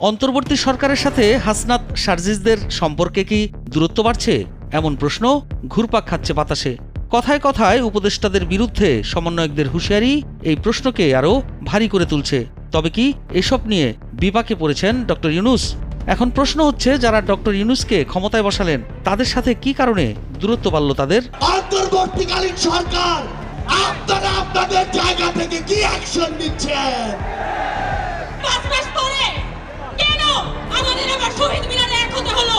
অন্তর্বর্তী সরকারের সাথে হাসনাত সার্জিসদের সম্পর্কে কি দূরত্ব বাড়ছে? এমন প্রশ্ন ঘুরপাক খাচ্ছে বাতাসে। কথায় কথায় উপদেষ্টাদের বিরুদ্ধে সমন্বয়কদের হুঁশিয়ারি এই প্রশ্নকে আরও ভারী করে তুলছে। তবে কি এসব নিয়ে বিপাকে পড়েছেন ডক্টর ইউনূস? এখন প্রশ্ন হচ্ছে, যারা ডক্টর ইউনূসকে ক্ষমতায় বসালেন তাদের সাথে কি কারণে দূরত্ব বাড়ল তাদের? অন্তর্বর্তীকালীন সরকার আপনারা আপনাদের জায়গা থেকে কি অ্যাকশন নিচ্ছেন? 5 মাস পরে কেন আমাদের আবার শহীদ মিনারে এক হতে হলো?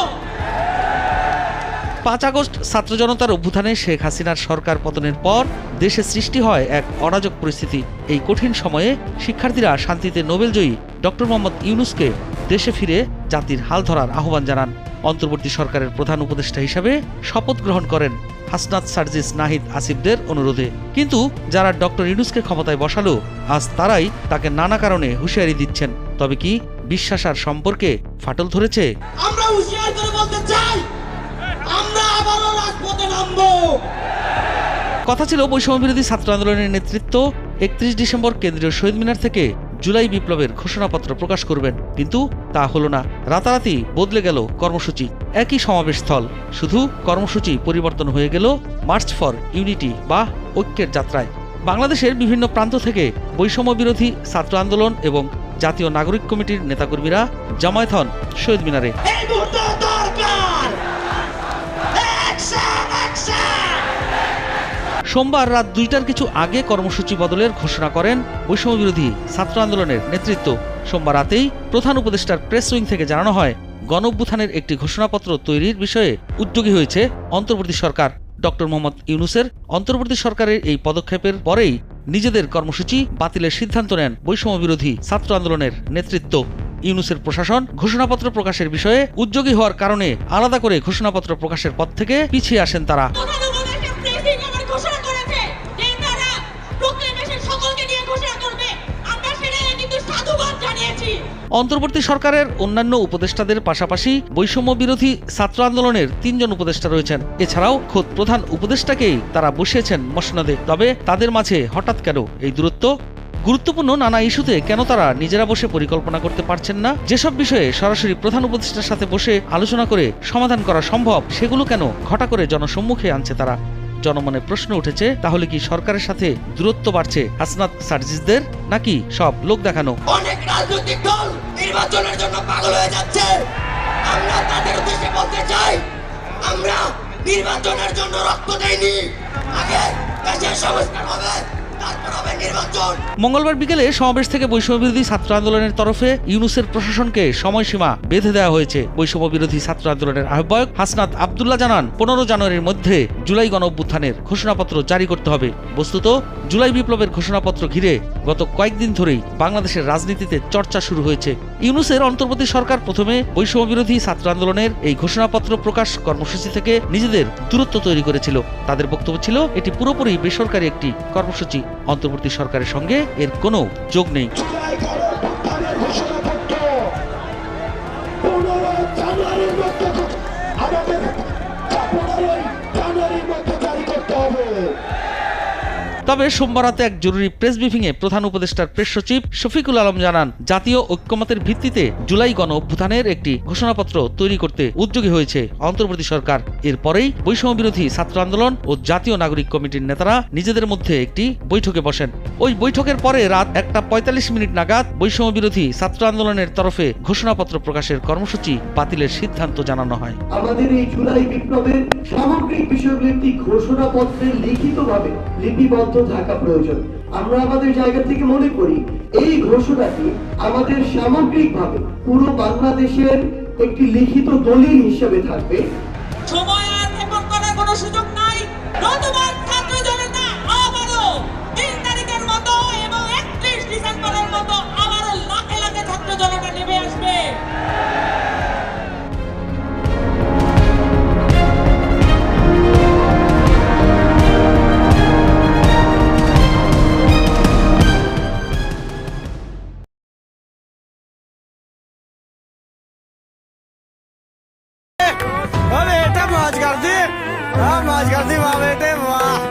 5 আগস্ট ছাত্র জনতার অভ্যুত্থানে শেখ হাসিনার সরকার পতনের পর দেশে সৃষ্টি হয় এক অরাজক পরিস্থিতি। এই কঠিন সময়ে শিক্ষার্থীরা শান্তিতে নোবেলজয়ী ডক্টর মোহাম্মদ ইউনূসকে দেশে ফিরে জাতির হাল ধরার আহ্বান জানান। অন্তর্বর্তী সরকারের প্রধান উপদেষ্টা হিসাবে শপথ গ্রহণ করেন হাসনাত সার্জিস নাহিদ আসিফদের অনুরোধে। কিন্তু যারা ডক্টর ইউনূসকে ক্ষমতায় বসালো আজ তারাই তাকে নানা কারণে হুঁশিয়ারি দিচ্ছেন। তবে কি বিশ্বাস আর সম্পর্কে ফাটল ধরেছে? আমরা হুঁশিয়ার করে বলতে চাই, আমরা আবারও রাজপথে নামবো। কথা ছিল বৈষম্যবিরোধী ছাত্র আন্দোলনের নেতৃত্ব 31 ডিসেম্বর কেন্দ্রীয় শহীদ মিনার থেকে জুলাই বিপ্লবের ঘোষণাপত্র প্রকাশ করবেন, কিন্তু তা হলো না। রাতারাতি বদলে গেল কর্মসূচি। একই সমাবেশস্থল, শুধু কর্মসূচি পরিবর্তন হয়ে গেল মার্চ ফর ইউনিটি বা ঐক্যের যাত্রায়। বাংলাদেশের বিভিন্ন প্রান্ত থেকে বৈষম্যবিরোধী ছাত্র আন্দোলন এবং জাতীয় নাগরিক কমিটির নেতাকর্মীরা জামায়াত হন শহীদ মিনারে। এই মুহূর্তে দরকার অ্যাকশন, অ্যাকশন। সোমবার রাত 2টার কিছু আগে কর্মসূচি বদলের ঘোষণা করেন বৈষম্যবিরোধী ছাত্র আন্দোলনের নেতৃত্ব। সোমবার রাতেই প্রধান উপদেষ্টার প্রেস উইং থেকে জানানো হয়, গণঅভ্যুত্থানের একটি ঘোষণাপত্র তৈরির বিষয়ে উদ্যোগী হয়েছে অন্তর্বর্তী সরকার। ডক্টর মোহাম্মদ ইউনূসের অন্তর্বর্তী সরকারের এই পদক্ষেপের পরেই নিজেদের কর্মসূচি বাতিলের সিদ্ধান্ত নেন বৈষম্যবিরোধী ছাত্র আন্দোলনের নেতৃত্ব। ইউনূসের প্রশাসন ঘোষণাপত্র প্রকাশের বিষয়ে উদ্যোগী হওয়ার কারণে আলাদা করে ঘোষণাপত্র প্রকাশের পথ থেকে পিছিয়ে আসেন তারা। অন্তর্বর্তী সরকারের অন্যান্য উপদেষ্টাদের পাশাপাশি বৈষম্য বিরোধী ছাত্র আন্দোলনের 3 জন উপদেষ্টা রয়েছেন। এছাড়াও খোদ প্রধান উপদেষ্টাকেই তারা বসিয়েছেন মসনদে। তবে তাদের মাঝে হঠাৎ কেন এই দূরত্ব? গুরুত্বপূর্ণ নানা ইস্যুতে কেন তারা নিজেরা বসে পরিকল্পনা করতে পারছেন না? যেসব বিষয়ে সরাসরি প্রধান উপদেষ্টার সাথে বসে আলোচনা করে সমাধান করা সম্ভব, সেগুলো কেন ঘটা করে জনসম্মুখে আনছে তারা? জনমনে প্রশ্ন উঠেছে, তাহলে কি সরকারের সাথে দূরত্ব বাড়ছে হাসনাত সার্জিসদের, নাকি সব লোক দেখানো? অনেক রাজনৈতিক দল নির্বাচনের জন্য পাগল হয়ে যাচ্ছে। আমরা তাদের উদ্দেশ্যে বলতে চাই, আমরা নির্বাচনের জন্য রক্ত দেইনি। আগে দেশের সংস্কার হবে, তারপর হবে নির্বাচন। মঙ্গলবার বিকেলে সমাবেশ থেকে বৈষম্যবিরোধী ছাত্র আন্দোলনের তরফে ইউনূসের প্রশাসনকে সময়সীমা বেঁধে দেওয়া হয়েছে। বৈষম্যবিরোধী ছাত্র আন্দোলনের আহ্বায়ক হাসনাত আব্দুল্লাহ জানান, 15 জানুয়ারির মধ্যে জুলাই গণঅভ্যুত্থানের ঘোষণাপত্র জারি করতে হবে। বস্তুত জুলাই বিপ্লবের ঘোষণাপত্র ঘিরে গত কয়েকদিন ধরেই বাংলাদেশের রাজনীতিতে চর্চা শুরু হয়েছে। ইউনূসের অন্তর্বর্তী সরকার প্রথমে বৈষম্যবিরোধী ছাত্র আন্দোলনের এই ঘোষণাপত্র প্রকাশ কর্মসূচি থেকে নিজেদের দূরত্ব তৈরি করেছিল। তাদের বক্তব্য ছিল, এটি পুরোপুরি বেসরকারি একটি কর্মসূচি, অন্তর্বর্তী সরকারের সঙ্গে এর কোনো যোগ নেই। তবে সোমবার রাতে এক জরুরি প্রেস ব্রিফিংয়ে প্রধান উপদেষ্টার প্রেস সচিব শফিকুল আলম জানান, জাতীয় ঐক্যমতের ভিত্তিতে জুলাই গণ অভ্যুত্থানের একটি ঘোষণাপত্র তৈরি করতে উদ্যোগী হয়েছে অন্তর্বর্তী সরকার। এরপরেই বৈষম্য বিরোধী ছাত্র আন্দোলন ও জাতীয় নাগরিক কমিটির নেতারা নিজেদের মধ্যে একটি বৈঠকে বসেন। ওই বৈঠকের পরে রাত 1:45 নাগাদ বৈষম্য বিরোধী ছাত্র আন্দোলনের তরফে ঘোষণাপত্র প্রকাশের কর্মসূচি বাতিলের সিদ্ধান্ত জানানো হয়। আমাদের এই জুলাই বিপ্লবের সামগ্রিক বিষয়গুলো একটি ঘোষণাপত্রে লিখিতভাবে লিপিবদ্ধ থাকা প্রয়োজন। আমরা আমাদের জায়গা থেকে মনে করি এই ঘোষণাটি আমাদের সামগ্রিকভাবে পুরো বাংলাদেশের একটি লিখিত দলিল হিসেবে থাকবে। সময় আর ক্ষেপণ করার কোনো সুযোগ নাই। নতুবা ছাত্র জনতা আবারও 3 তারিখের মতো এবং 31 ডিসেম্বরের মতো আবারও লাখে লাখে ছাত্র জনতা নেমে আসবে। बेटे मौज कर दी वाह बेटे वाह।